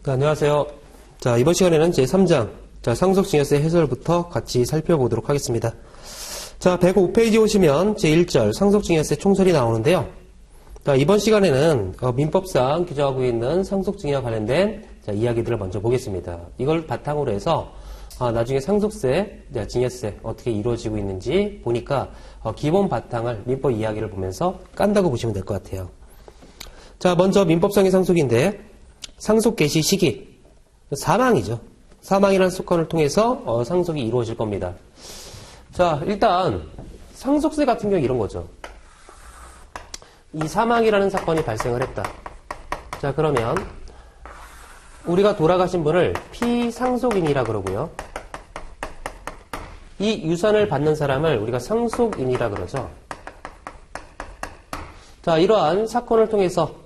네, 안녕하세요. 자, 이번 시간에는 제3장, 상속증여세 해설부터 같이 살펴보도록 하겠습니다. 자, 105페이지 오시면 제1절 상속증여세 총설이 나오는데요. 자, 이번 시간에는 민법상 규정하고 있는 상속증여와 관련된 이야기들을 먼저 보겠습니다. 이걸 바탕으로 해서 나중에 상속세, 증여세 어떻게 이루어지고 있는지 보니까 기본 바탕을 민법 이야기를 보면서 깐다고 보시면 될 것 같아요. 자, 먼저 민법상의 상속인데 상속 개시 시기, 사망이죠. 사망이라는 사건을 통해서 상속이 이루어질 겁니다. 자, 일단 상속세 같은 경우 이런 거죠. 이 사망이라는 사건이 발생을 했다. 자, 그러면 우리가 돌아가신 분을 피상속인이라 그러고요. 이 유산을 받는 사람을 우리가 상속인이라 그러죠. 자, 이러한 사건을 통해서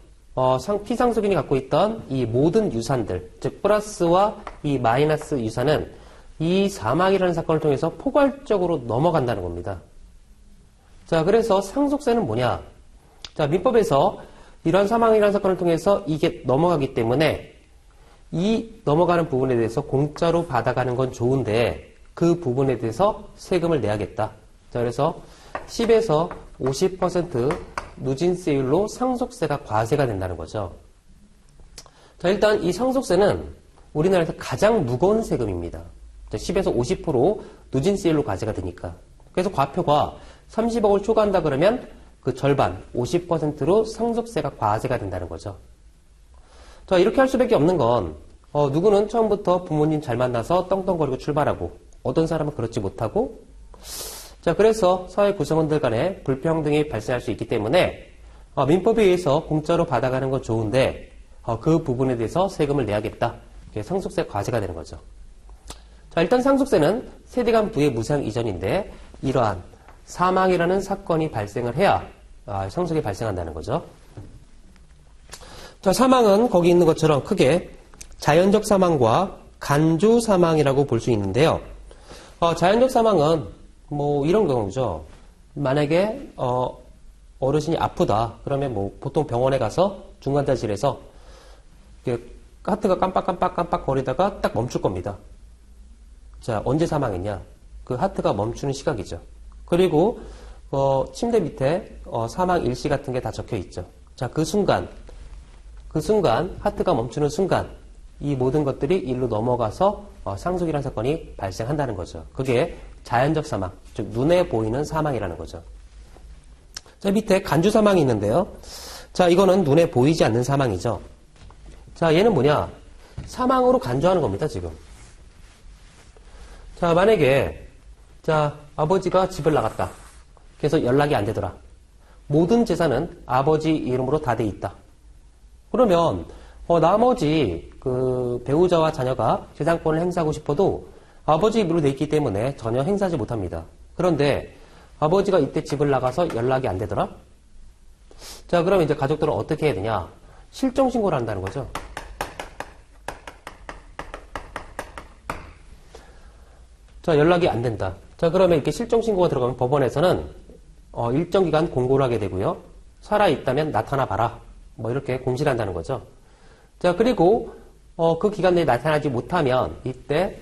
피상속인이 갖고 있던 이 모든 유산들, 즉 플러스와 이 마이너스 유산은 이 사망이라는 사건을 통해서 포괄적으로 넘어간다는 겁니다. 자, 그래서 상속세는 뭐냐? 자, 민법에서 이러한 사망이라는 사건을 통해서 이게 넘어가기 때문에 이 넘어가는 부분에 대해서 공짜로 받아가는 건 좋은데 그 부분에 대해서 세금을 내야겠다. 자, 그래서 10에서 50% 누진세율로 상속세가 과세가 된다는 거죠. 자, 일단 이 상속세는 우리나라에서 가장 무거운 세금입니다. 10에서 50% 누진세율로 과세가 되니까. 그래서 과표가 30억을 초과한다 그러면 그 절반, 50%로 상속세가 과세가 된다는 거죠. 자, 이렇게 할 수밖에 없는 건 누구는 처음부터 부모님 잘 만나서 떵떵거리고 출발하고 어떤 사람은 그렇지 못하고 자, 그래서 사회 구성원들 간에 불평등이 발생할 수 있기 때문에 민법에 의해서 공짜로 받아가는 건 좋은데 그 부분에 대해서 세금을 내야겠다. 그게 상속세 과세가 되는 거죠. 자, 일단 상속세는 세대 간 부의 무상 이전인데 이러한 사망이라는 사건이 발생을 해야 상속이 발생한다는 거죠. 자, 사망은 거기 있는 것처럼 크게 자연적 사망과 간주 사망이라고 볼 수 있는데요. 자연적 사망은 뭐 이런 경우죠. 만약에 어르신이 아프다 그러면 뭐 보통 병원에 가서 중환자실에서 하트가 깜빡깜빡 거리다가 딱 멈출 겁니다. 자, 언제 사망했냐? 그 하트가 멈추는 시각이죠. 그리고 침대 밑에 사망 일시 같은 게 다 적혀 있죠. 자, 그 순간 하트가 멈추는 순간 이 모든 것들이 일로 넘어가서 상속이라는 사건이 발생한다는 거죠. 그게 자연적 사망, 즉 눈에 보이는 사망이라는 거죠. 자, 밑에 간주 사망이 있는데요. 자, 이거는 눈에 보이지 않는 사망이죠. 자, 얘는 뭐냐? 사망으로 간주하는 겁니다, 지금. 자, 만약에 아버지가 집을 나갔다. 그래서 연락이 안 되더라. 모든 재산은 아버지 이름으로 다 돼 있다. 그러면 나머지 그 배우자와 자녀가 재산권을 행사하고 싶어도 아버지 이름으로 돼 있기 때문에 전혀 행사하지 못합니다. 그런데 아버지가 이때 집을 나가서 연락이 안 되더라? 자, 그러면 이제 가족들은 어떻게 해야 되냐? 실종신고를 한다는 거죠. 자, 연락이 안 된다. 자, 그러면 이렇게 실종신고가 들어가면 법원에서는 일정 기간 공고를 하게 되고요. 살아있다면 나타나 봐라. 뭐 이렇게 공시를 한다는 거죠. 자, 그리고 그 기간 내에 나타나지 못하면 이때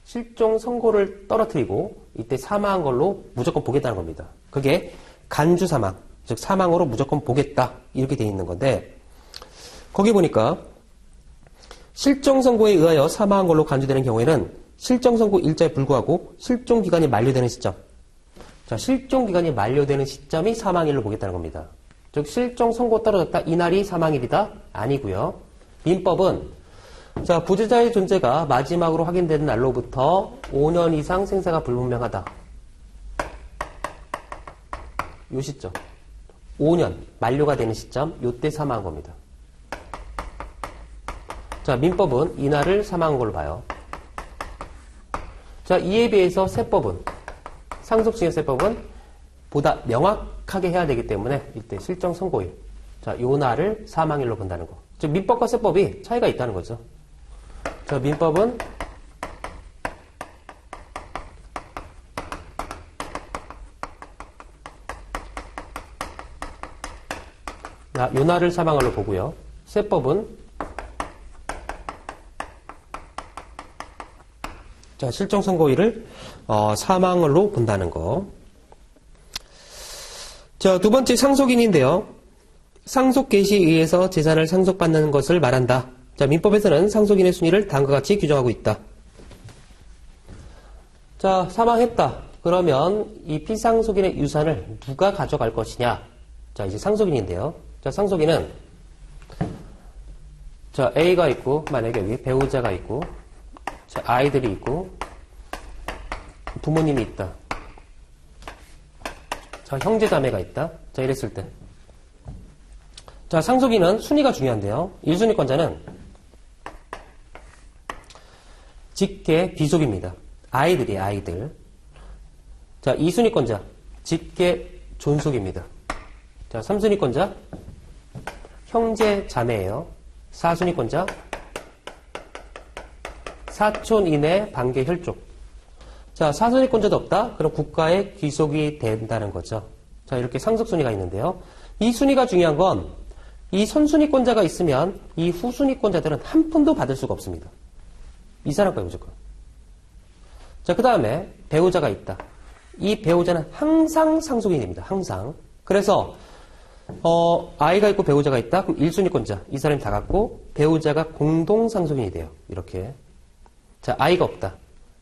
실종 선고를 떨어뜨리고 이때 사망한 걸로 무조건 보겠다는 겁니다. 그게 간주 사망, 즉 사망으로 무조건 보겠다 이렇게 되어 있는 건데 거기 보니까 실종 선고에 의하여 사망한 걸로 간주되는 경우에는 실종 선고 일자에 불구하고 실종 기간이 만료되는 시점. 자, 실종 기간이 만료되는 시점이 사망일로 보겠다는 겁니다. 즉 실종 선고 떨어졌다 이날이 사망일이다 아니고요. 민법은 자, 부재자의 존재가 마지막으로 확인되는 날로부터 5년 이상 생사가 불분명하다. 요 시점. 5년 만료가 되는 시점, 요때 사망한 겁니다. 자, 민법은 이날을 사망한 걸로 봐요. 자, 이에 비해서 세법은, 상속증여세법은 보다 명확하게 해야 되기 때문에 이때 실종 선고일. 자, 요 날을 사망일로 본다는 거. 즉, 민법과 세법이 차이가 있다는 거죠. 자, 민법은 자, 윤활을 사망을로 보고요. 세법은 자, 실종 선고일을 사망을로 본다는 거. 자, 두 번째 상속인인데요. 상속 개시에 의해서 재산을 상속받는 것을 말한다. 자, 민법에서는 상속인의 순위를 다음과 같이 규정하고 있다. 자, 사망했다. 그러면 이 피상속인의 유산을 누가 가져갈 것이냐? 자, 이제 상속인인데요. 자, 상속인은 자, A가 있고, 만약에 여기 배우자가 있고, 자, 아이들이 있고, 부모님이 있다. 자, 형제 자매가 있다. 자, 이랬을 때. 자, 상속인은 순위가 중요한데요. 1순위권자는 직계 비속입니다. 아이들이에요, 아이들. 자, 2순위권자, 직계 존속입니다. 자, 3순위권자, 형제 자매예요. 4순위권자, 사촌 이내 반계 혈족. 자, 4순위권자도 없다? 그럼 국가의 귀속이 된다는 거죠. 자, 이렇게 상속순위가 있는데요. 이 순위가 중요한 건 이 선순위권자가 있으면 이 후순위권자들은 한 푼도 받을 수가 없습니다. 이 사람 거예요, 무조건. 자, 그 다음에 배우자가 있다. 이 배우자는 항상 상속인이 됩니다. 항상. 그래서 아이가 있고 배우자가 있다. 그럼 1순위권자. 이 사람이 다 갖고 배우자가 공동 상속인이 돼요. 이렇게. 자, 아이가 없다.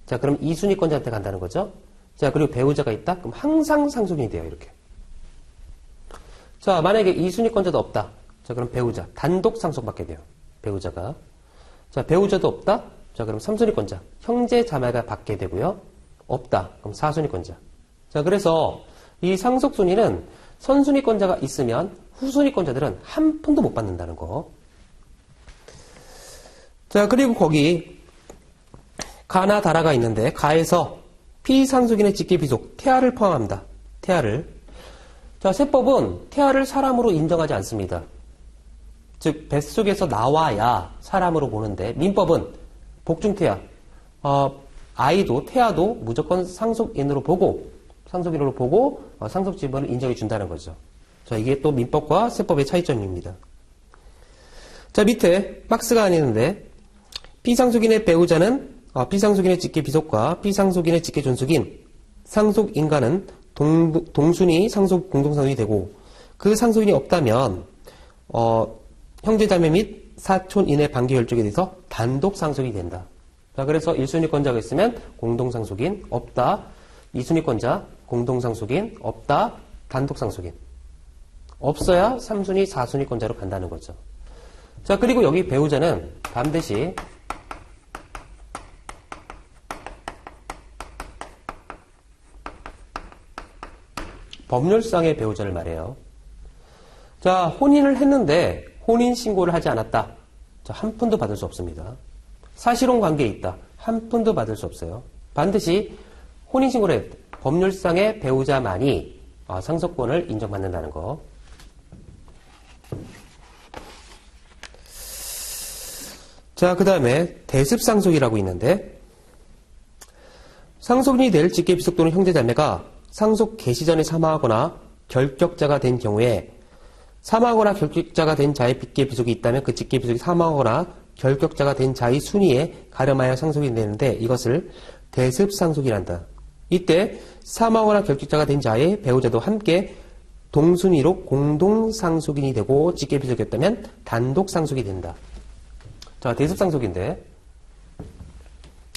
자, 그럼 2순위권자한테 간다는 거죠. 자, 그리고 배우자가 있다. 그럼 항상 상속인이 돼요. 이렇게. 자, 만약에 2순위권자도 없다. 자, 그럼 배우자. 단독 상속받게 돼요. 배우자가. 자, 배우자도 없다. 자, 그럼 3순위권자. 형제 자매가 받게 되고요. 없다. 그럼 4순위권자. 자, 그래서 이 상속순위는 선순위권자가 있으면 후순위권자들은 한 푼도 못 받는다는 거. 자, 그리고 거기 가나 다라가 있는데 가에서 피상속인의 직계비속 태아를 포함합니다. 태아를. 자, 세법은 태아를 사람으로 인정하지 않습니다. 즉 뱃속에서 나와야 사람으로 보는데 민법은 복중태아, 아이도 태아도 무조건 상속인으로 보고 상속지분을 인정해 준다는 거죠. 자, 이게 또 민법과 세법의 차이점입니다. 자, 밑에 박스가 안 있는데 피상속인의 배우자는 피상속인의 직계비속과 피상속인의 직계존속인 상속인과는 동순위 상속 공동상속이 되고 그 상속인이 없다면 형제자매 및 사촌 이내 반계 혈족에 대해서 단독 상속이 된다. 자, 그래서 1순위권자가 있으면 공동상속인 없다. 2순위권자 공동상속인 없다. 단독상속인 없어야 3순위, 4순위권자로 간다는 거죠. 자, 그리고 여기 배우자는 반드시 법률상의 배우자를 말해요. 자, 혼인을 했는데 혼인신고를 하지 않았다. 자, 한 푼도 받을 수 없습니다. 사실혼 관계에 있다. 한 푼도 받을 수 없어요. 반드시 혼인신고를 했다. 법률상의 배우자만이 상속권을 인정받는다는 거. 자, 그 다음에 대습상속이라고 있는데 상속인이 될 직계비속 또는 형제자매가 상속 개시 전에 사망하거나 결격자가 된 경우에 사망하거나 결격자가 된 자의 직계비속이 있다면 그 직계비속이 사망하거나 결격자가 된 자의 순위에 가름하여 상속이 되는데 이것을 대습상속이란다. 이때 사망하거나 결격자가 된 자의 배우자도 함께 동순위로 공동상속인이 되고 직계비속이었다면 단독상속이 된다. 자, 대습상속인데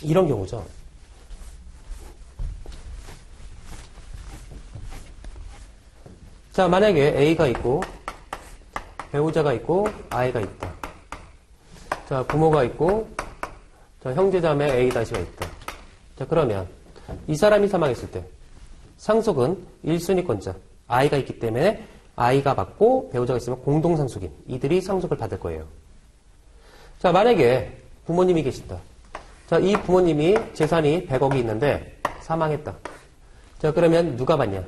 이런 경우죠. 자, 만약에 A가 있고 배우자가 있고 아이가 있다. 자, 부모가 있고 자, 형제자매 A가 있다. 자, 그러면 이 사람이 사망했을 때 상속은 1순위권자 아이가 있기 때문에 아이가 받고 배우자가 있으면 공동상속인 이들이 상속을 받을 거예요. 자, 만약에 부모님이 계신다. 자, 이 부모님이 재산이 100억이 있는데 사망했다. 자, 그러면 누가 받냐?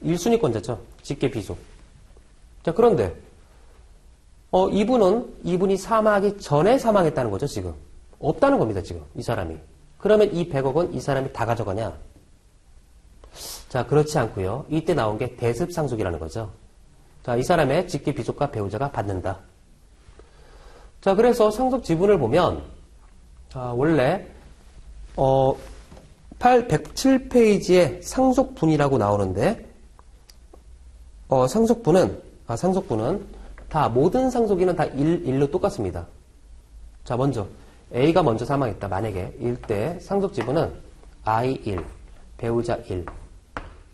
1순위권자죠. 직계비속. 자, 그런데 이분이 사망하기 전에 사망했다는 거죠, 지금. 없다는 겁니다, 지금. 이 사람이. 그러면 이 100억은 이 사람이 다 가져가냐? 자, 그렇지 않고요. 이때 나온 게 대습상속이라는 거죠. 자, 이 사람의 직계 비속과 배우자가 받는다. 자, 그래서 상속 지분을 보면, 원래, 107페이지에 상속분이라고 나오는데, 상속분은 다, 모든 상속인은 다 1로 똑같습니다. 자, 먼저, A가 먼저 사망했다. 만약에, 일 때 상속 지분은 I1, 배우자 1.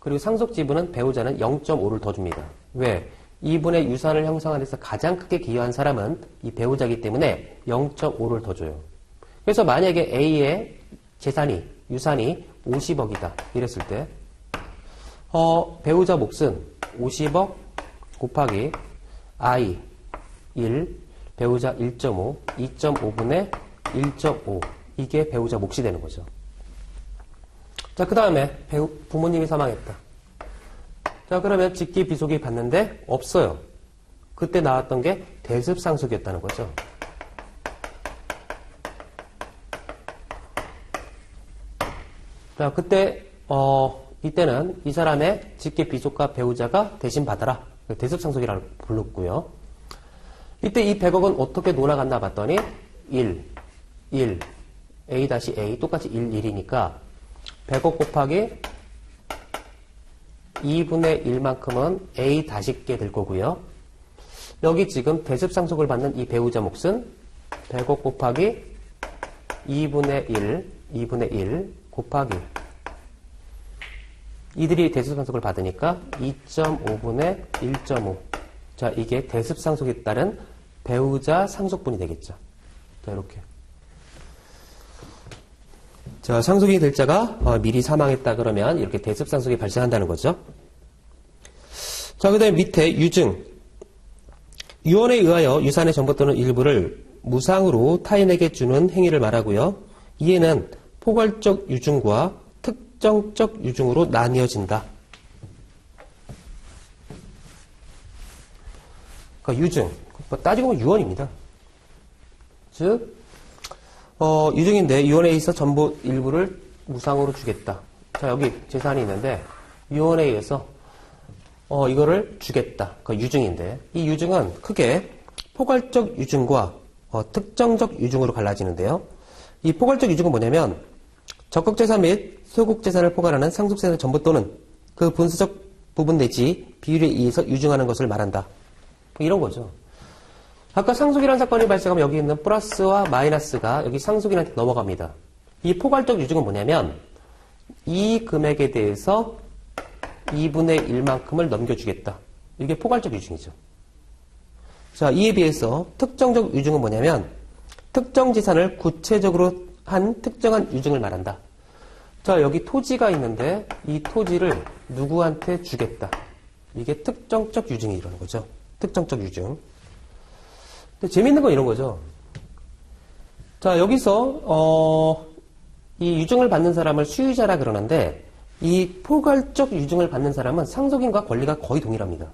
그리고 상속 지분은 배우자는 0.5를 더 줍니다. 왜? 이분의 유산을 형성하는 데서 가장 크게 기여한 사람은 이 배우자이기 때문에 0.5를 더 줘요. 그래서 만약에 A의 유산이 50억이다. 이랬을 때, 배우자 몫은 50억 곱하기 I 1, 배우자 1.5, 2.5분의 1.5. 이게 배우자 몫이 되는 거죠. 자, 그 다음에 부모님이 사망했다. 자, 그러면 직계 비속이 받는데 없어요. 그때 나왔던 게 대습상속이었다는 거죠. 자, 그때 이때는 이 사람의 직계 비속과 배우자가 대신 받아라. 대습상속이라고 불렀고요. 이때 이 100억은 어떻게 논아갔나 봤더니 1, A-A 똑같이 1, 1이니까 100억 곱하기 2분의 1만큼은 A-게 될 거고요. 여기 지금 대습상속을 받는 이 배우자 몫은 100억 곱하기 2분의 1 곱하기 이들이 대습상속을 받으니까 2.5분의 1.5. 자, 이게 대습상속에 따른 배우자 상속분이 되겠죠. 자, 이렇게. 자, 상속이 될 자가 미리 사망했다 그러면 이렇게 대습상속이 발생한다는 거죠. 자, 그 다음에 밑에 유증. 유언에 의하여 유산의 전부 또는 일부를 무상으로 타인에게 주는 행위를 말하고요. 이에는 포괄적 유증과 특정적 유증으로 나뉘어진다. 그러니까 유증. 따지고 보면 유언입니다. 즉, 유증인데 유언에 의해서 전부 일부를 무상으로 주겠다. 자, 여기 재산이 있는데 유언에 의해서 이거를 주겠다. 그 유증인데 이 유증은 크게 포괄적 유증과 특정적 유증으로 갈라지는데요. 이 포괄적 유증은 뭐냐면 적극재산 및 소극재산을 포괄하는 상속세의 전부 또는 그 분수적 부분 내지 비율에 의해서 유증하는 것을 말한다. 이런 거죠. 아까 상속이라는 사건이 발생하면 여기 있는 플러스와 마이너스가 여기 상속인한테 넘어갑니다. 이 포괄적 유증은 뭐냐면 이 금액에 대해서 2분의 1만큼을 넘겨주겠다. 이게 포괄적 유증이죠. 자, 이에 비해서 특정적 유증은 뭐냐면 특정 재산을 구체적으로 한 특정한 유증을 말한다. 자, 여기 토지가 있는데 이 토지를 누구한테 주겠다. 이게 특정적 유증이라는 거죠. 특정적 유증. 근데 재밌는 건 이런 거죠. 자, 여기서 이 유증을 받는 사람을 수유자라 그러는데 이 포괄적 유증을 받는 사람은 상속인과 권리가 거의 동일합니다.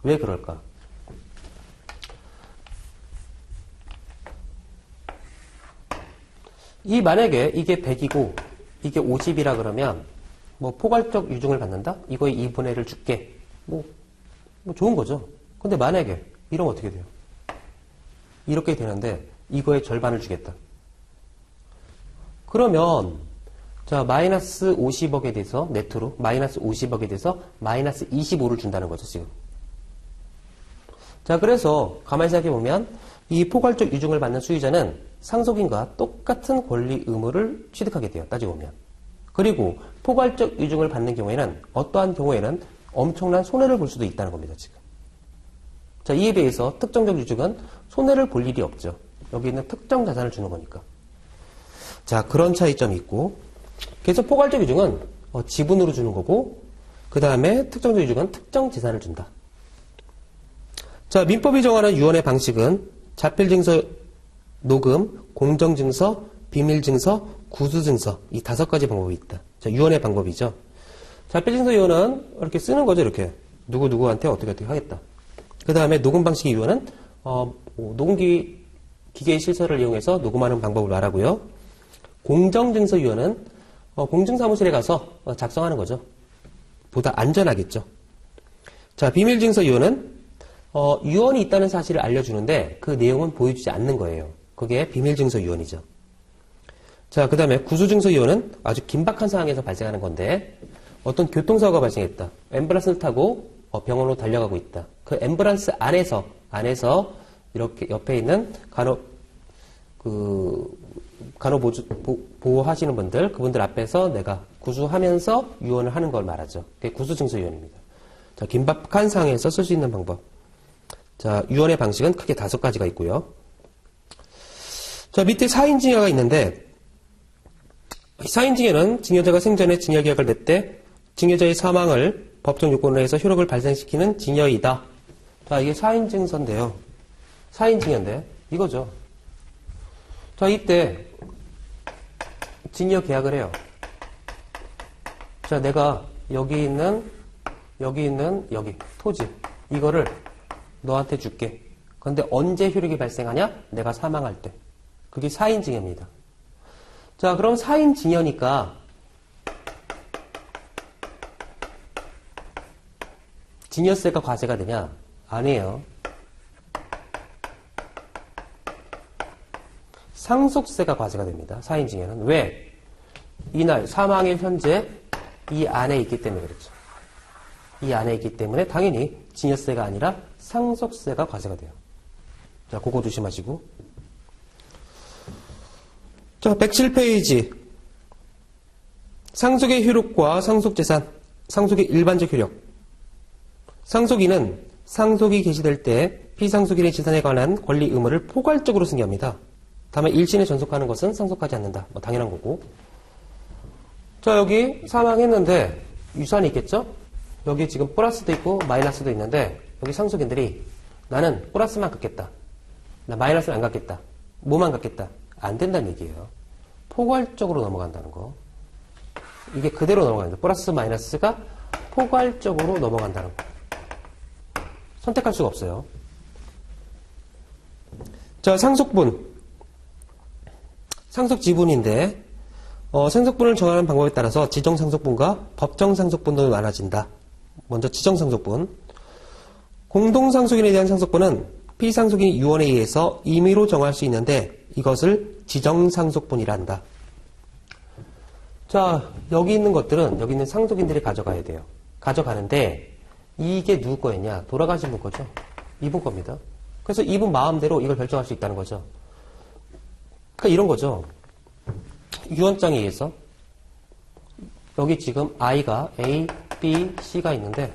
왜 그럴까? 만약에 이게 100이고 이게 50이라 그러면 뭐 포괄적 유증을 받는다? 이거에 2분의 1을 줄게. 뭐 좋은 거죠. 근데 만약에 이러면 어떻게 돼요? 이렇게 되는데 이거의 절반을 주겠다. 그러면 자, 마이너스 50억에 대해서 네트로 마이너스 50억에 대해서 마이너스 25를 준다는 거죠, 지금. 자, 그래서 가만히 생각해 보면 이 포괄적 유증을 받는 수유자는 상속인과 똑같은 권리 의무를 취득하게 돼요, 따지고 보면. 그리고 포괄적 유증을 받는 경우에는 어떠한 경우에는 엄청난 손해를 볼 수도 있다는 겁니다, 지금. 자, 이에 비해서 특정적 유증은 손해를 볼 일이 없죠. 여기 있는 특정 자산을 주는 거니까. 자, 그런 차이점이 있고, 그래서 포괄적 유증은 지분으로 주는 거고, 그 다음에 특정적 유증은 특정 재산을 준다. 자, 민법이 정하는 유언의 방식은 자필증서 녹음, 공정증서, 비밀증서, 구수증서 이 5가지 방법이 있다. 자, 유언의 방법이죠. 자필증서 유언은 이렇게 쓰는 거죠. 이렇게 누구누구한테 어떻게 하겠다. 그 다음에 녹음 방식의 유언은 녹음기 기계의 실서를 이용해서 녹음하는 방법을 말하고요. 공정증서 유언은 공증사무실에 가서 작성하는 거죠. 보다 안전하겠죠. 자, 비밀증서 유언은 유언이 있다는 사실을 알려주는데 그 내용은 보여주지 않는 거예요. 그게 비밀증서 유언이죠. 자, 그 다음에 구수증서 유언은 아주 긴박한 상황에서 발생하는 건데 어떤 교통사고가 발생했다. 앰뷸런스를 타고 병원으로 달려가고 있다. 그 앰뷸런스 안에서 이렇게 옆에 있는 보호하시는 분들, 그분들 앞에서 내가 구수하면서 유언을 하는 걸 말하죠. 그게 구수증서 유언입니다. 자, 긴박한 상황에서 쓸 수 있는 방법. 자, 유언의 방식은 크게 5가지가 있고요. 자, 밑에 사인증여가 있는데, 사인증여는 증여자가 생전에 증여계약을 맺되 증여자의 사망을 법정 요건으로 해서 효력을 발생시키는 증여이다. 자, 이게 사인증서인데요. 사인증여인데 이거죠. 자, 이때 증여계약을 해요. 자, 내가 여기 있는 토지 이거를 너한테 줄게. 그런데 언제 효력이 발생하냐? 내가 사망할 때. 그게 사인증여입니다. 자, 그럼 사인증여니까 증여세가 과세가 되냐? 아니에요. 상속세가 과세가 됩니다. 사인증여는. 왜? 이날 사망의 현재 이 안에 있기 때문에 그렇죠. 이 안에 있기 때문에 당연히 증여세가 아니라 상속세가 과세가 돼요. 자, 그거 조심하시고. 자, 107페이지. 상속의 효력과 상속재산, 상속의 일반적 효력. 상속인은 상속이 개시될 때 피상속인의 재산에 관한 권리 의무를 포괄적으로 승계합니다. 다만 일신에 전속하는 것은 상속하지 않는다. 뭐 당연한 거고. 자, 여기 사망했는데 유산이 있겠죠? 여기 지금 플러스도 있고 마이너스도 있는데 여기 상속인들이 나는 플러스만 갖겠다. 나 마이너스는 안 갖겠다. 뭐만 갖겠다. 안 된다는 얘기예요. 포괄적으로 넘어간다는 거. 이게 그대로 넘어간다. 플러스 마이너스가 포괄적으로 넘어간다는 거. 선택할 수가 없어요. 자, 상속분. 상속지분인데 상속분을 정하는 방법에 따라서 지정상속분과 법정상속분으로 나눠진다. 먼저 지정상속분. 공동상속인에 대한 상속분은 피상속인 유언에 의해서 임의로 정할 수 있는데 이것을 지정상속분이라 한다. 자, 여기 있는 것들은 여기 있는 상속인들이 가져가야 돼요. 가져가는데 이게 누구 거였냐? 돌아가신 분 거죠. 이분 겁니다. 그래서 이분 마음대로 이걸 결정할 수 있다는 거죠. 그러니까 이런 거죠. 유언장에 의해서 여기 지금 I가 A, B, C가 있는데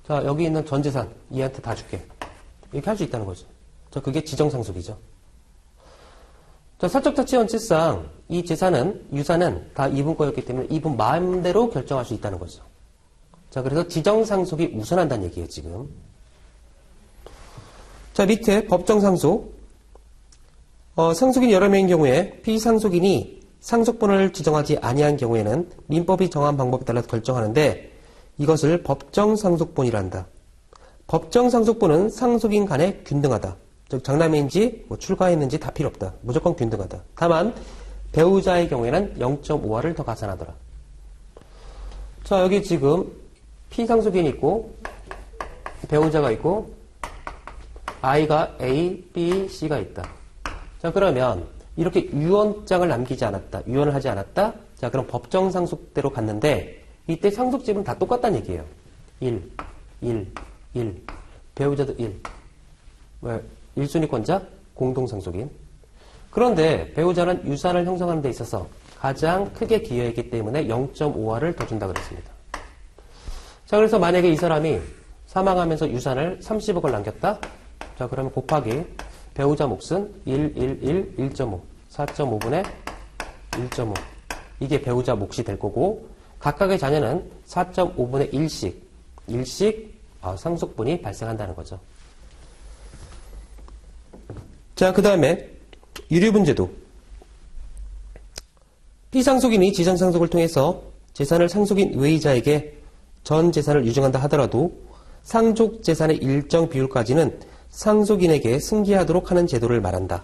자, 여기 있는 전 재산 얘한테 다 줄게. 이렇게 할 수 있다는 거죠. 자, 그게 지정상속이죠. 자, 사적자치원칙상 이 유산은 다 이분 거였기 때문에 이분 마음대로 결정할 수 있다는 거죠. 자, 그래서 지정상속이 우선한다는 얘기예요, 지금. 자, 밑에 법정상속. 상속인 여러 명인 경우에 피상속인이 상속분을 지정하지 아니한 경우에는 민법이 정한 방법에 따라 결정하는데 이것을 법정상속분이라 한다. 법정상속분은 상속인 간에 균등하다. 즉 장남인지 출가했는지 다 필요 없다. 무조건 균등하다. 다만 배우자의 경우에는 0.5화를 더 가산하더라. 자, 여기 지금 피상속인이 있고 배우자가 있고 I가 A, B, C가 있다. 자, 그러면 이렇게 유언장을 남기지 않았다. 유언을 하지 않았다. 자, 그럼 법정상속대로 갔는데 이때 상속집은 다 똑같다는 얘기예요. 1, 1, 1. 배우자도 1. 왜? 1순위권자, 공동상속인. 그런데 배우자는 유산을 형성하는 데 있어서 가장 크게 기여했기 때문에 0.5화를 더 준다 그랬습니다. 자, 그래서 만약에 이 사람이 사망하면서 유산을 30억을 남겼다. 자, 그러면 곱하기 배우자 몫은 1, 1, 1, 1.5. 4.5분의 1.5. 이게 배우자 몫이 될 거고 각각의 자녀는 4.5분의 1씩 상속분이 발생한다는 거죠. 자, 그 다음에 유류분제도. 피상속인이 지정상속을 통해서 재산을 상속인 외의자에게 전 재산을 유증한다 하더라도 상속 재산의 일정 비율까지는 상속인에게 승계하도록 하는 제도를 말한다.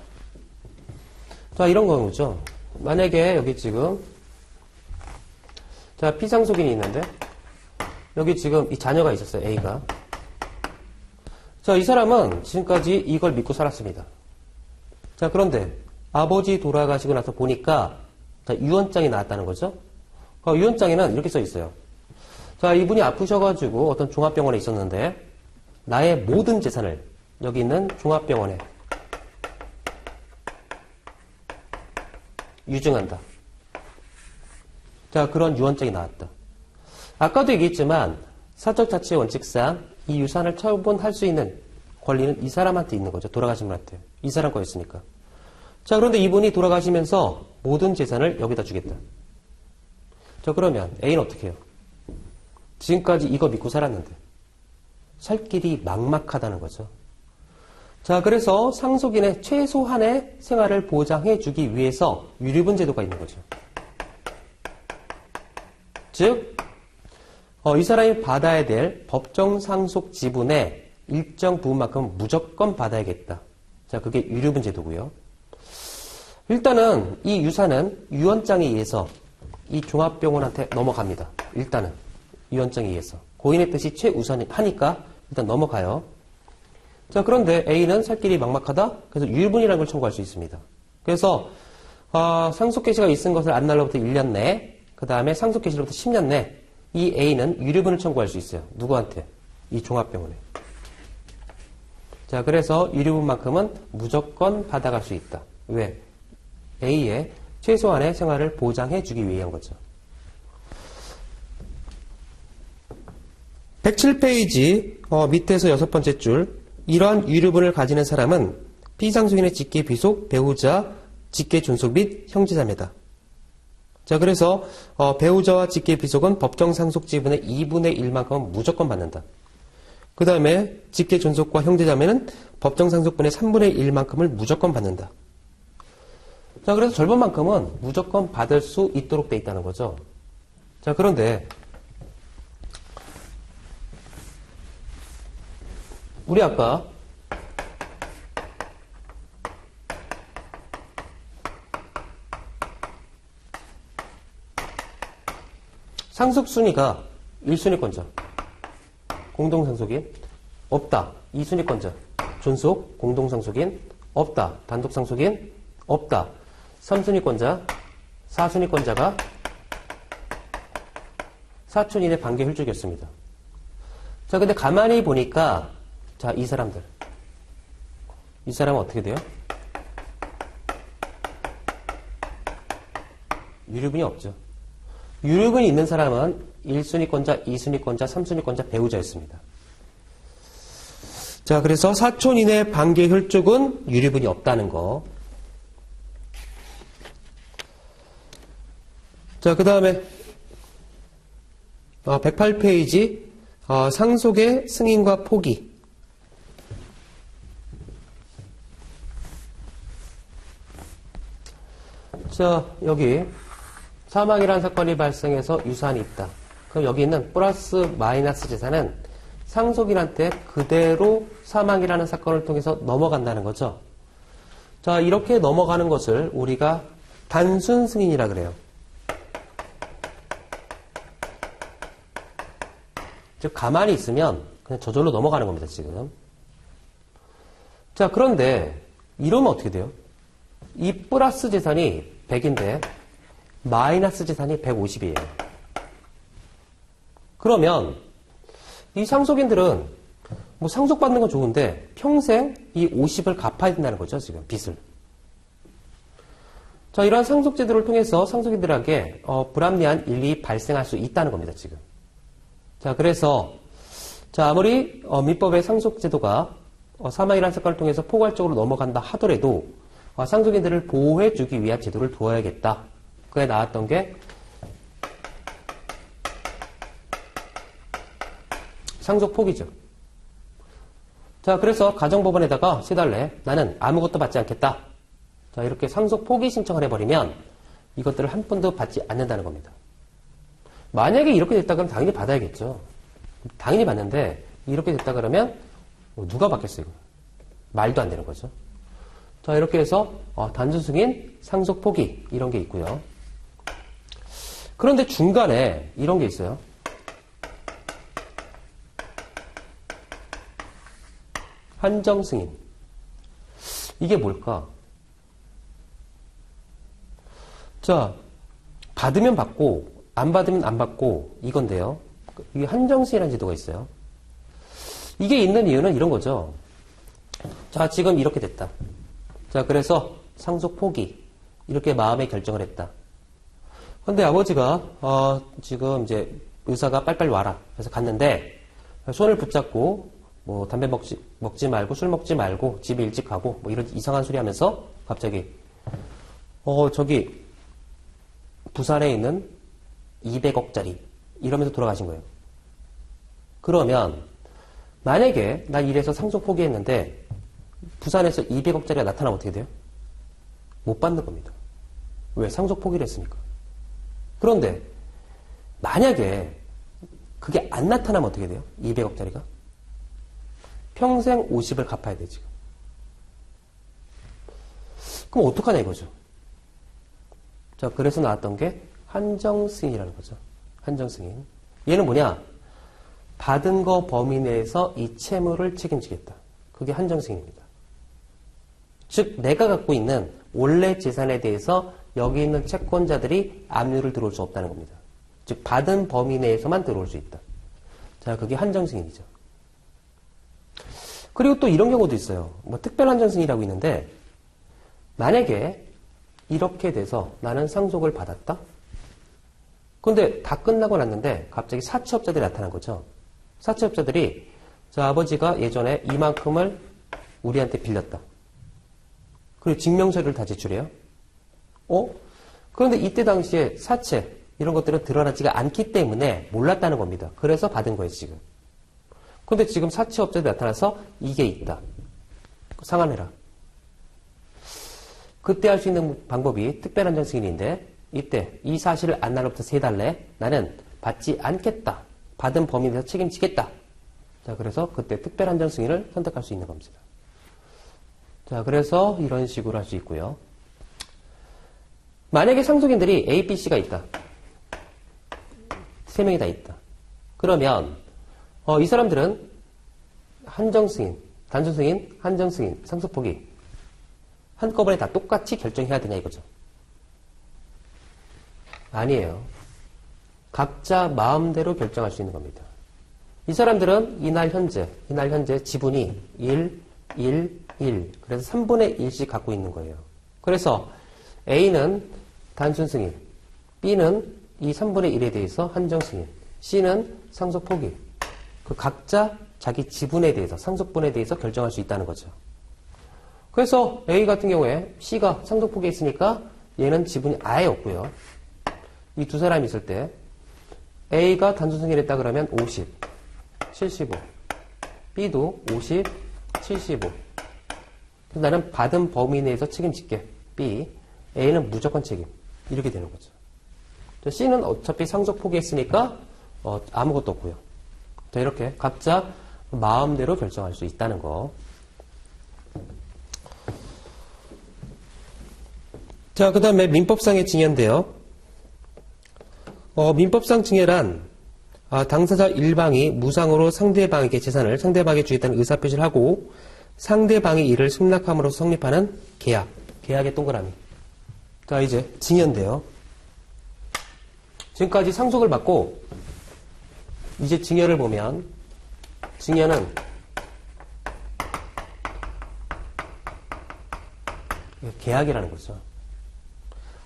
자, 이런 거죠. 만약에 여기 지금 자, 피상속인이 있는데 여기 지금 이 자녀가 있었어요. A가. 자, 이 사람은 지금까지 이걸 믿고 살았습니다. 자, 그런데 아버지 돌아가시고 나서 보니까 자, 유언장이 나왔다는 거죠. 유언장에는 이렇게 써 있어요. 자, 이분이 아프셔가지고 어떤 종합병원에 있었는데 나의 모든 재산을 여기 있는 종합병원에 유증한다. 자, 그런 유언장이 나왔다. 아까도 얘기했지만 사적 자치의 원칙상 이 유산을 처분할 수 있는 권리는 이 사람한테 있는 거죠. 돌아가신 분한테. 이 사람 거였으니까. 자, 그런데 이분이 돌아가시면서 모든 재산을 여기다 주겠다. 자, 그러면 A는 어떻게 해요? 지금까지 이거 믿고 살았는데 살 길이 막막하다는 거죠. 자, 그래서 상속인의 최소한의 생활을 보장해주기 위해서 유류분 제도가 있는 거죠. 즉, 이 사람이 받아야 될 법정 상속 지분의 일정 부분만큼 무조건 받아야겠다. 자, 그게 유류분 제도고요. 일단은 이 유산은 유언장에 의해서 이 종합병원한테 넘어갑니다. 일단은 유언장에 의해서. 고인의 뜻이 최우선하니까 일단 넘어가요. 자, 그런데 A는 살 길이 막막하다? 그래서 유류분이라는 걸 청구할 수 있습니다. 그래서 상속 개시가 있은 것을 안 날로부터 1년 내, 그 다음에 상속 개시로부터 10년 내, 이 A는 유류분을 청구할 수 있어요. 누구한테? 이 종합병원에. 자, 그래서 유류분만큼은 무조건 받아갈 수 있다. 왜? A의 최소한의 생활을 보장해주기 위한 거죠. 107페이지 밑에서 6번째 줄. 이러한 유류분을 가지는 사람은 피상속인의 직계 비속, 배우자, 직계 존속 및 형제자매다. 자, 그래서 배우자와 직계 비속은 법정 상속 지분의 2분의 1만큼은 무조건 받는다. 그 다음에 직계 존속과 형제자매는 법정 상속분의 3분의 1만큼을 무조건 받는다. 자, 그래서 절반만큼은 무조건 받을 수 있도록 돼 있다는 거죠. 자, 그런데 우리 아까 상속순위가 1순위권자, 공동상속인, 없다. 2순위권자, 존속, 공동상속인, 없다. 단독상속인, 없다. 3순위권자, 4순위권자가 사촌 이내 반계 혈족이었습니다. 자, 근데 가만히 보니까 자, 이 사람들. 이 사람은 어떻게 돼요? 유류분이 없죠. 유류분이 있는 사람은 1순위권자, 2순위권자, 3순위권자 배우자였습니다. 자, 그래서 사촌 이내 반계 혈족은 유류분이 없다는 거. 자, 그 다음에 108페이지 상속의 승인과 포기. 자, 여기 사망이라는 사건이 발생해서 유산이 있다. 그럼 여기 있는 플러스 마이너스 재산은 상속인한테 그대로 사망이라는 사건을 통해서 넘어간다는 거죠. 자, 이렇게 넘어가는 것을 우리가 단순 승인이라 그래요. 즉, 가만히 있으면 그냥 저절로 넘어가는 겁니다, 지금. 자, 그런데 이러면 어떻게 돼요? 이 플러스 재산이 100인데 마이너스 재산이 150이에요. 그러면 이 상속인들은 뭐 상속받는 건 좋은데 평생 이 50을 갚아야 된다는 거죠, 지금 빚을. 자, 이러한 상속제도를 통해서 상속인들에게 불합리한 일이 발생할 수 있다는 겁니다, 지금. 자, 그래서 자, 아무리 민법의 상속제도가 사망이라는 사건을 통해서 포괄적으로 넘어간다 하더라도 상속인들을 보호해주기 위한 제도를 두어야겠다. 그에 나왔던 게 상속 포기죠. 자, 그래서 가정법원에다가 3달래 나는 아무것도 받지 않겠다. 자, 이렇게 상속 포기 신청을 해버리면 이것들을 한 푼도 받지 않는다는 겁니다. 만약에 이렇게 됐다 그러면 당연히 받아야겠죠. 당연히 받는데 이렇게 됐다 그러면 누가 받겠어요, 이거? 말도 안 되는 거죠. 자, 이렇게 해서 단순 승인, 상속 포기 이런 게 있고요. 그런데 중간에 이런 게 있어요. 한정 승인. 이게 뭘까? 자, 받으면 받고, 안 받으면 안 받고, 이건데요. 이게 한정 승인이라는 제도가 있어요. 이게 있는 이유는 이런 거죠. 자, 지금 이렇게 됐다. 자, 그래서 상속 포기. 이렇게 마음의 결정을 했다. 근데 아버지가, 지금 이제 의사가 빨리빨리 와라. 그래서 갔는데, 손을 붙잡고, 뭐, 담배 먹지 말고, 술 먹지 말고, 집에 일찍 가고, 뭐, 이런 이상한 소리 하면서, 갑자기, 저기, 부산에 있는 200억짜리, 이러면서 돌아가신 거예요. 그러면, 만약에, 난 이래서 상속 포기했는데, 부산에서 200억짜리가 나타나면 어떻게 돼요? 못 받는 겁니다. 왜? 상속 포기를 했으니까. 그런데, 만약에, 그게 안 나타나면 어떻게 돼요? 200억짜리가? 평생 50을 갚아야 돼, 지금. 그럼 어떡하냐, 이거죠. 자, 그래서 나왔던 게 한정승인이라는 거죠. 한정승인. 얘는 뭐냐? 받은 거 범위 내에서 이 채무를 책임지겠다. 그게 한정승인입니다. 즉, 내가 갖고 있는 원래 재산에 대해서 여기 있는 채권자들이 압류를 들어올 수 없다는 겁니다. 즉, 받은 범위 내에서만 들어올 수 있다. 자, 그게 한정승인이죠. 그리고 또 이런 경우도 있어요. 뭐 특별 한정승인이라고 있는데, 만약에 이렇게 돼서 나는 상속을 받았다? 근데 다 끝나고 났는데 갑자기 사채업자들이 나타난 거죠. 사채업자들이, 자, 아버지가 예전에 이만큼을 우리한테 빌렸다. 그리고 증명서를 다 제출해요. 그런데 이때 당시에 사채, 이런 것들은 드러나지가 않기 때문에 몰랐다는 겁니다. 그래서 받은 거예요, 지금. 근데 지금 사채업자들이 나타나서 이게 있다. 상환해라. 그때 할 수 있는 방법이 특별한정승인인데, 이때 이 사실을 안 날로부터 3달 나는 받지 않겠다. 받은 범위에 대해서 책임지겠다. 자, 그래서 그때 특별한정승인을 선택할 수 있는 겁니다. 자, 그래서 이런 식으로 할 수 있고요. 만약에 상속인들이 A, B, C가 있다. 3명이 다 있다. 그러면 이 사람들은 한정승인, 단순승인, 한정승인, 상속포기 한꺼번에 다 똑같이 결정해야 되냐 이거죠. 아니에요. 각자 마음대로 결정할 수 있는 겁니다. 이 사람들은 이날 현재 지분이 1, 1, 1. 그래서 3분의 1씩 갖고 있는 거예요. 그래서 A는 단순 승인, B는 이 3분의 1에 대해서 한정 승인, C는 상속 포기. 그 각자 자기 지분에 대해서, 상속분에 대해서 결정할 수 있다는 거죠. 그래서 A 같은 경우에 C가 상속 포기했으니까 얘는 지분이 아예 없고요. 이 두 사람이 있을 때 A가 단순 승인했다 그러면 50, 75. B도 50, 75. 나는 받은 범위 내에서 책임질게. B. A는 무조건 책임. 이렇게 되는 거죠. C는 어차피 상속 포기했으니까 아무것도 없고요. 자, 이렇게 각자 마음대로 결정할 수 있다는 거. 자, 그 다음에 민법상의 징여인데요. 민법상 징여란 당사자 일방이 무상으로 상대방에게 재산을 상대방에게 주겠다는 의사표시를 하고 상대방이 이를 승낙함으로써 성립하는 계약. 계약의 동그라미. 자, 이제 징여인데요. 지금까지 상속을 받고 이제 징여를 보면 징여는 계약이라는 거죠.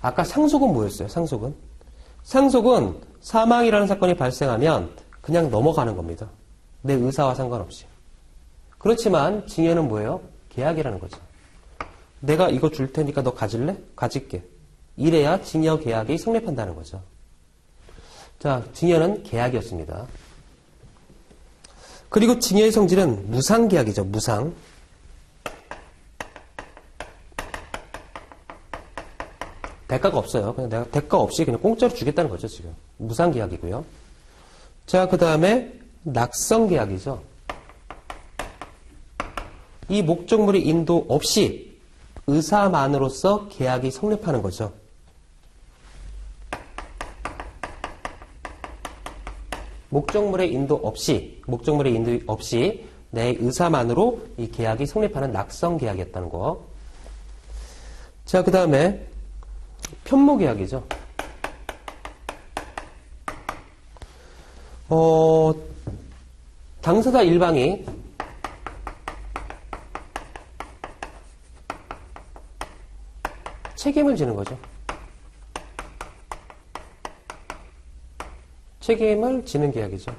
아까 상속은 뭐였어요? 상속은 사망이라는 사건이 발생하면 그냥 넘어가는 겁니다. 내 의사와 상관없이. 그렇지만 징여는 뭐예요? 계약이라는 거죠. 내가 이거 줄 테니까 너 가질래? 가질게. 이래야 징여 계약이 성립한다는 거죠. 자, 징여는 계약이었습니다. 그리고 징여의 성질은 무상계약이죠. 무상. 대가가 없어요. 그냥 내가 대가 없이 그냥 공짜로 주겠다는 거죠, 지금. 무상계약이고요. 자, 그 다음에 낙성계약이죠. 이 목적물의 인도 없이 의사만으로서 계약이 성립하는 거죠. 목적물의 인도 없이 내 의사만으로 이 계약이 성립하는 낙성 계약이었다는 거. 자, 그 다음에 편모 계약이죠. 당사자 일방이 책임을 지는 거죠. 책임을 지는 계약이죠.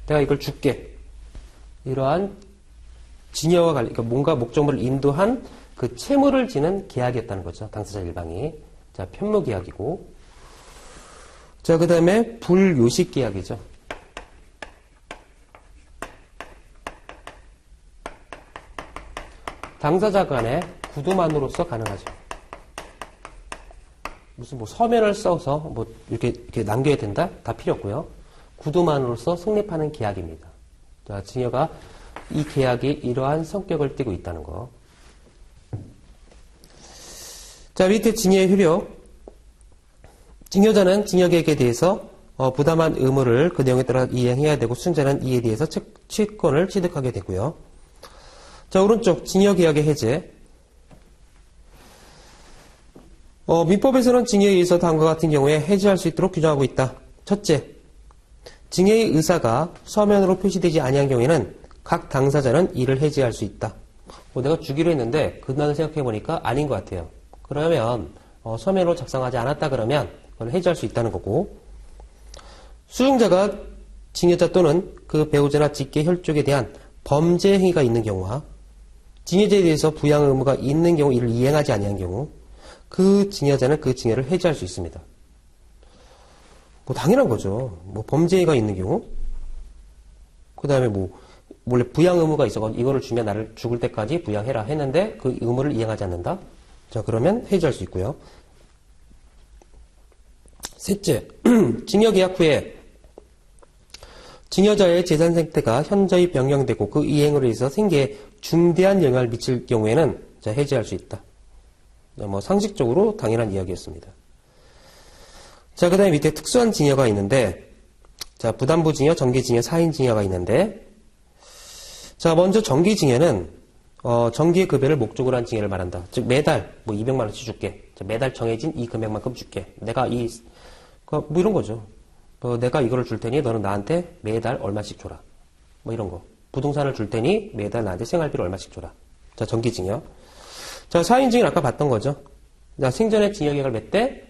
내가 이걸 줄게. 이러한 증여와 관련, 그러니까 뭔가 목적물을 인도한 그 채무를 지는 계약이었다는 거죠. 당사자 일방이. 자, 편모 계약이고. 자, 그 다음에 불요식 계약이죠. 당사자 간의 구두만으로서 가능하죠. 무슨 뭐 서면을 써서 뭐 이렇게 남겨야 된다? 다 필요 없고요. 구두만으로서 성립하는 계약입니다. 자, 증여가 이 계약이 이러한 성격을 띠고 있다는 거. 자, 밑에 증여의 효력. 증여자는 증여계획에 대해서 부담한 의무를 그 내용에 따라 이행해야 되고 수증자는 이에 대해서 취권을 취득하게 되고요. 자, 오른쪽 증여계약의 해제. 민법에서는 증여에 의해서 다음과 같은 경우에 해지할 수 있도록 규정하고 있다. 첫째, 증여의 의사가 서면으로 표시되지 아니한 경우에는 각 당사자는 이를 해지할 수 있다. 내가 주기로 했는데 그날을 생각해보니까 아닌 것 같아요. 그러면 서면으로 작성하지 않았다 그러면 그걸 해지할 수 있다는 거고, 수증자가 증여자 또는 그 배우자나 직계 혈족에 대한 범죄 행위가 있는 경우와 증여자에 대해서 부양 의무가 있는 경우 이를 이행하지 아니한 경우 그 증여자는 그 증여를 해지할 수 있습니다. 뭐 당연한 거죠. 뭐 범죄가 있는 경우, 그 다음에 뭐 원래 부양 의무가 있어 이거를 주면 나를 죽을 때까지 부양해라 했는데 그 의무를 이행하지 않는다. 자, 그러면 해지할 수 있고요. 셋째, 증여계약 후에 증여자의 재산 상태가 현저히 변경되고 그 이행으로 인해서 생계에 중대한 영향을 미칠 경우에는 자, 해지할 수 있다. 뭐 상식적으로 당연한 이야기였습니다. 자, 그 다음에 밑에 특수한 증여가 있는데, 자, 부담부 증여, 정기 증여, 사인 증여가 있는데, 자, 먼저 정기 증여는 정기의 급여를 목적으로 한 증여를 말한다. 즉 매달 뭐 200만 원씩 줄게. 자, 매달 정해진 이 금액만큼 줄게. 내가 뭐 이런 거죠. 내가 이거를 줄 테니 너는 나한테 매달 얼마씩 줘라. 뭐 이런 거. 부동산을 줄 테니 매달 나한테 생활비를 얼마씩 줘라. 자, 정기 증여. 자, 사인 증여는 아까 봤던 거죠. 자, 생전에 증여계약을 맺되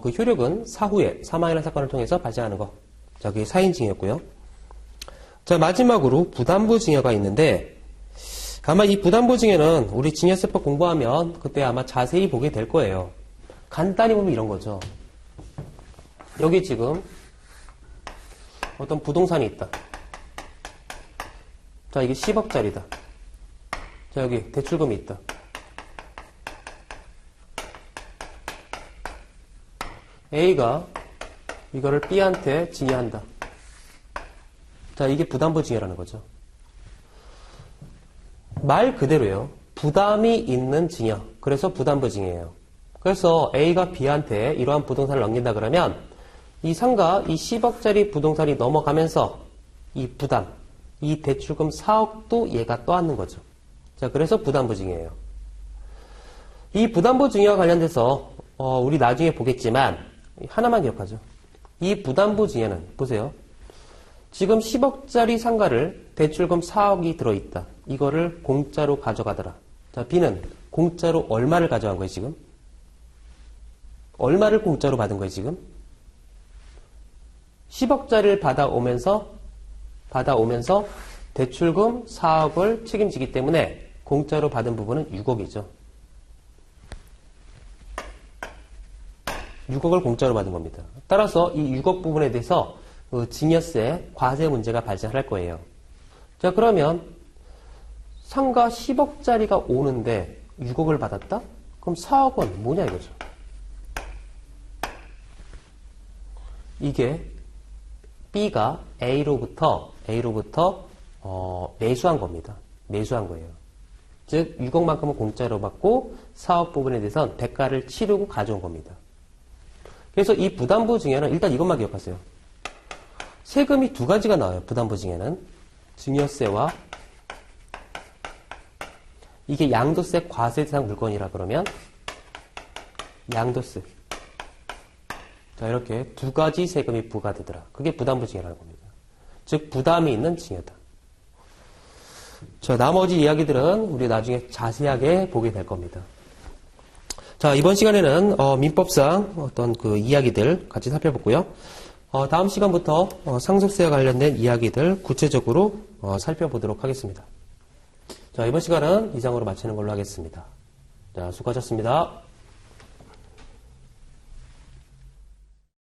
그 효력은 사후에 사망이라는 사건을 통해서 발생하는 거. 자, 그게 사인 증여였고요. 자, 마지막으로 부담부 증여가 있는데, 아마 이 부담부 증여는 우리 증여세법 공부하면 그때 아마 자세히 보게 될 거예요. 간단히 보면 이런 거죠. 여기 지금 어떤 부동산이 있다. 자, 이게 10억짜리다. 자, 여기 대출금이 있다. A가 이거를 B한테 증여한다. 자, 이게 부담부 증여라는 거죠. 말 그대로예요. 부담이 있는 증여. 그래서 부담부 증여예요. 그래서 A가 B한테 이러한 부동산을 넘긴다 그러면 이 상가, 이 10억짜리 부동산이 넘어가면서 이 부담, 이 대출금 4억도 얘가 떠안는 거죠. 자, 그래서 부담부 증여예요. 이 부담부 증여와 관련돼서 우리 나중에 보겠지만 하나만 기억하죠. 이 부담부 증여는 보세요. 지금 10억짜리 상가를 대출금 4억이 들어있다. 이거를 공짜로 가져가더라. 자, B는 공짜로 얼마를 가져간 거예요, 지금? 얼마를 공짜로 받은 거예요, 지금? 10억짜리를 받아오면서 대출금 4억을 책임지기 때문에 공짜로 받은 부분은 6억이죠. 6억을 공짜로 받은 겁니다. 따라서 이 6억 부분에 대해서 증여세, 과세 문제가 발생할 거예요. 자, 그러면 상가 10억짜리가 오는데 6억을 받았다? 그럼 4억은 뭐냐 이거죠. 이게 B가 A로부터 매수한 겁니다. 매수한 거예요. 즉 6억만큼은 공짜로 받고 4억 부분에 대해서는 대가를 치르고 가져온 겁니다. 그래서 이 부담부 증여는 일단 이것만 기억하세요. 세금이 두 가지가 나와요. 부담부 증여는 증여세와 이게 양도세 과세 대상 물건이라 그러면 양도세. 자, 이렇게 두 가지 세금이 부과되더라. 그게 부담부 징여라는 겁니다. 즉, 부담이 있는 징여다. 자, 나머지 이야기들은 우리 나중에 자세하게 보게 될 겁니다. 자, 이번 시간에는 민법상 어떤 그 이야기들 같이 살펴봤고요. 다음 시간부터 상속세와 관련된 이야기들 구체적으로 살펴보도록 하겠습니다. 자, 이번 시간은 이상으로 마치는 걸로 하겠습니다. 자, 수고하셨습니다.